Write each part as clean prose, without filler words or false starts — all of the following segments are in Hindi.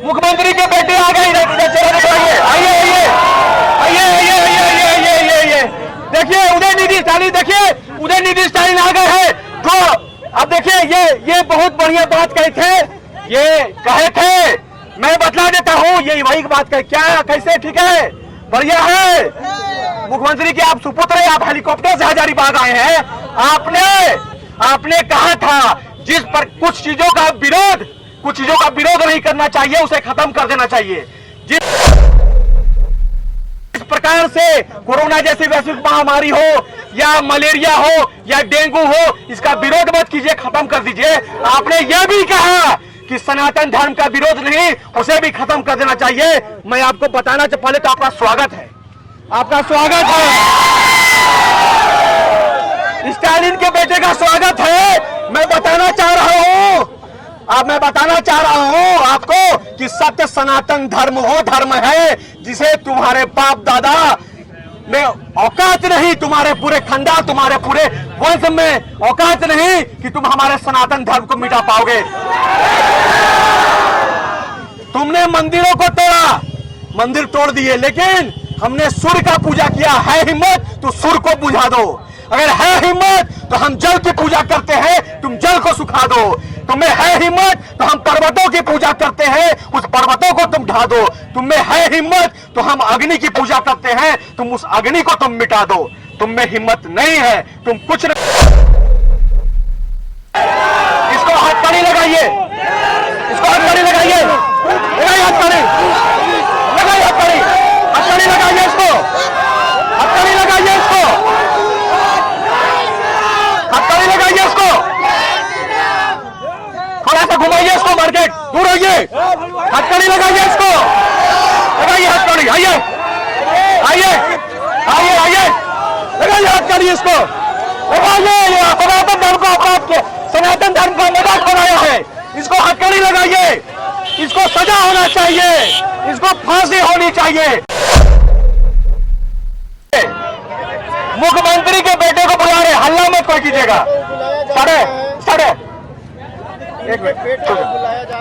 मुख्यमंत्री के बेटे आ गए। आइए आइए आइए आइए आइए आइए आइए आइए। देखिए उदयनिधि स्टालिन, देखिए उदयनिधि स्टालिन आ गए हैं। तो अब देखिए ये बहुत बढ़िया बात कहे थे, ये कहे थे, मैं बतला देता हूँ, ये वही बात कहे। क्या कैसे? ठीक है, बढ़िया है। मुख्यमंत्री के आप सुपुत्र हैं, आप हेलीकॉप्टर से हजारीबाग आए हैं। आपने कहा था जिस पर कुछ चीजों का विरोध नहीं करना चाहिए, उसे खत्म कर देना चाहिए। इस प्रकार से कोरोना जैसी वैश्विक महामारी हो या मलेरिया हो या डेंगू हो, इसका विरोध मत कीजिए, खत्म कर दीजिए। आपने यह भी कहा कि सनातन धर्म का विरोध नहीं, उसे भी खत्म कर देना चाहिए। मैं आपको बताना चाहिए, पहले तो आपका स्वागत है, आपका स्वागत है, स्टालिन के बेटे का स्वागत है। मैं बताना चाह रहा हूं आपको कि सत्य सनातन धर्म वो धर्म है जिसे तुम्हारे बाप दादा में औकात नहीं, तुम्हारे पूरे खानदान, तुम्हारे पूरे वंश में औकात नहीं कि तुम हमारे सनातन धर्म को मिटा पाओगे। तुमने मंदिरों को तोड़ा, मंदिर तोड़ दिए, लेकिन हमने सूर्य का पूजा किया। है हिम्मत तो सूर्य को बुझा दो, अगर है हिम्मत तो हम जल की पूजा करते हैं, तुम जल को सुखा दो। तुम्हें है हिम्मत तो हम पर्वतों की पूजा करते हैं, उस पर्वतों को तुम ढा दो। तुम्हें है हिम्मत तो हम अग्नि की पूजा करते हैं, तुम उस अग्नि को तुम मिटा दो। तुम्हें हिम्मत नहीं है, तुम कुछ नहीं। इसको हथकड़ी लगाइए, इसको हथकड़ी लगाइए, लगाइए हथकड़ी, लगाइए हथकड़ी, हथकड़ी लगाइए इसको, हथकड़ी लगाइए इसको, हथकड़ी लगाइए इसको, थोड़ा सा घुमाइए इसको, मार्केट दूर रहिए, हथकड़ी लगाइए इसको, लगाइए हथकड़ी, आइए आइए आइए आइए, लगाइए हथकड़ी इसको, लगाइए। सनातन धर्म को अपराध के, सनातन धर्म का मजाक बनाया है, इसको हथकड़ी लगाइए, इसको सजा होना चाहिए, इसको फांसी होनी चाहिए। मुख्यमंत्री के बेटे को बुला रहे, हल्ला मत कोई कीजिएगा। साढ़े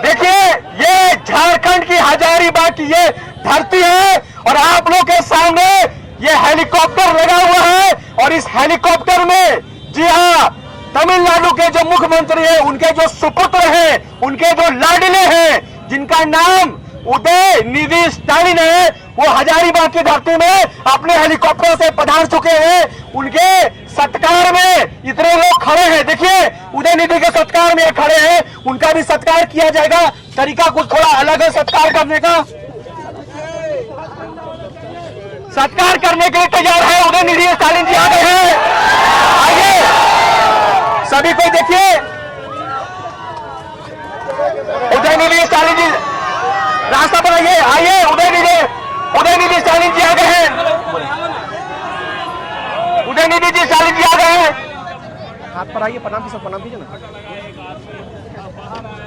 देखिए, ये झारखंड की हजारीबाग की ये धरती है और आप लोग के सामने ये हेलीकॉप्टर लगा हुआ है। और इस हेलीकॉप्टर में, जी हाँ, तमिलनाडु के जो मुख्यमंत्री है, उनके जो सुपुत्र हैं, उनके जो लाडले हैं, जिनका नाम उदयनिधि स्टालिन है, वो हजारीबाग की धरती में अपने हेलीकॉप्टर से पधार चुके हैं। उनके सत्कार में इतने लोग खड़े हैं। देखिए उदयनिधि के सत्कार में खड़े हैं, उनका भी सत्कार किया जाएगा। तरीका कुछ थोड़ा अलग है सत्कार करने का। सत्कार करने के लिए तैयार है उदयनिधि स्टालिन जी, आ गए हैं। आइए सभी कोई देखिए, उदयनिधि स्टालिन जी रास्ता बनाइए। आइए उदयनिधि स्टालिन जी आ गए हैं, उदयनिधि जी स्टालिन जी आ गए हैं। हाथ पर आइए, प्रणाम कीजिए ना।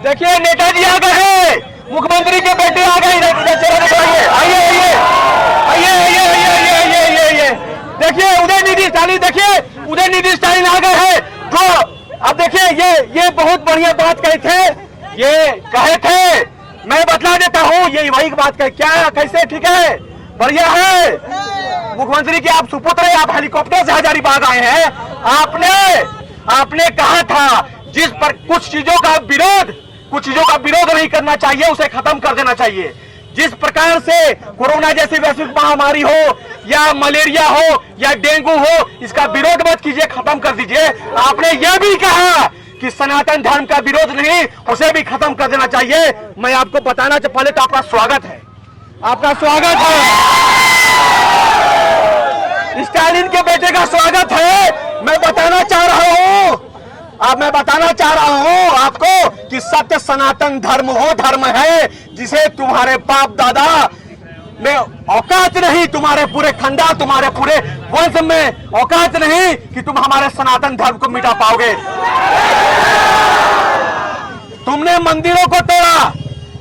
देखिए नेताजी आ गए हैं, मुख्यमंत्री के बेटे आ गए। आइए आइए आइए आइए आइए आइए आइए। देखिए उदयनिधि स्टालिन, देखिए उदयनिधि स्टालिन आ गए हैं। तो अब देखिए ये बहुत बढ़िया बात कहे थे, ये कहे थे, मैं बतला देता हूँ, ये वही बात कहे। क्या कैसे? ठीक है, बढ़िया है। मुख्यमंत्री के आप सुपुत्र हैं, आप हेलीकॉप्टर से हजारीबाग आए हैं। आपने कहा था जिस पर कुछ चीजों का विरोध नहीं करना चाहिए, उसे खत्म कर देना चाहिए। जिस प्रकार से कोरोना जैसी वैश्विक महामारी हो या मलेरिया हो या डेंगू हो, इसका विरोध मत कीजिए, खत्म कर दीजिए। आपने यह भी कहा कि सनातन धर्म का विरोध नहीं, उसे भी खत्म कर देना चाहिए। मैं आपको बताना चाहिए, पहले तो आपका स्वागत है, आपका स्वागत है, स्टालिन के बेटे का स्वागत है। मैं बताना चाह रहा हूं आपको कि सत्य सनातन धर्म वो धर्म है जिसे तुम्हारे बाप दादा में औकात नहीं, तुम्हारे पूरे खानदान, तुम्हारे पूरे वंश में औकात नहीं कि तुम हमारे सनातन धर्म को मिटा पाओगे। तुमने मंदिरों को तोड़ा,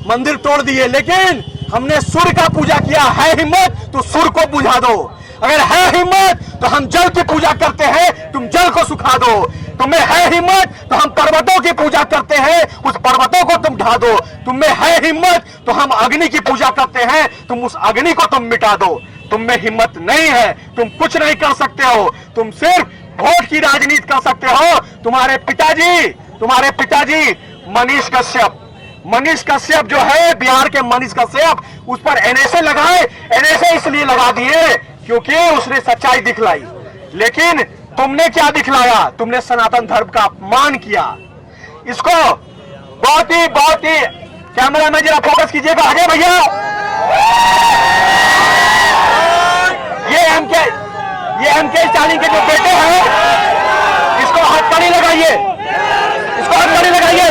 मंदिर तोड़ दिए, लेकिन हमने सूर्य का पूजा किया। है हिम्मत तो सूर्य को बुझा दो, अगर है हिम्मत तो हम जल की पूजा करते हैं, तुम जल को सुखा दो। तुम्हें है हिम्मत तो हम पर्वतों की पूजा करते हैं, उस पर्वतों को तुम ढा दो। तुम्हें है हिम्मत तो हम अग्नि की पूजा करते हैं, तुम उस अग्नि को तुम मिटा दो। तुम में हिम्मत नहीं है, तुम कुछ नहीं कर सकते हो, तुम सिर्फ वोट की राजनीति कर सकते हो। तुम्हारे पिताजी मनीष कश्यप जो है, बिहार के मनीष कश्यप, उस पर एनएसए लगाए। एनएसए इसलिए लगा दिए क्योंकि उसने सच्चाई दिखलाई। लेकिन तुमने क्या दिखलाया? तुमने सनातन धर्म का अपमान किया। इसको बहुत ही कैमरा में जरा फोकस कीजिएगा, आगे भैया। ये एमके स्टालिन के जो बेटे हैं, इसको हथकड़ी लगाइए, हथकड़ी लगाइए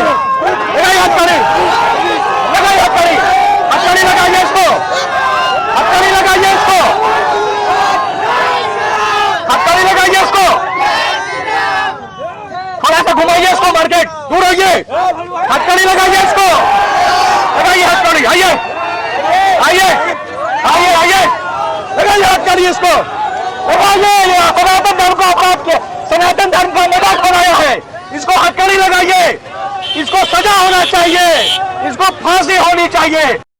लगाइए इसको, थोड़ा सा घुमाइए इसको, मार्केट दूर रहिए, हथकड़ी लगाइए इसको, लगाइए हथकड़ी, आइए लगाइए हथकड़ी इसको, लगाइए। सनातन धर्म को अपराध के, सनातन धर्म का मजाक बनाया है, इसको हथकड़ी लगाइए, इसको सजा होना चाहिए, इसको फांसी होनी चाहिए।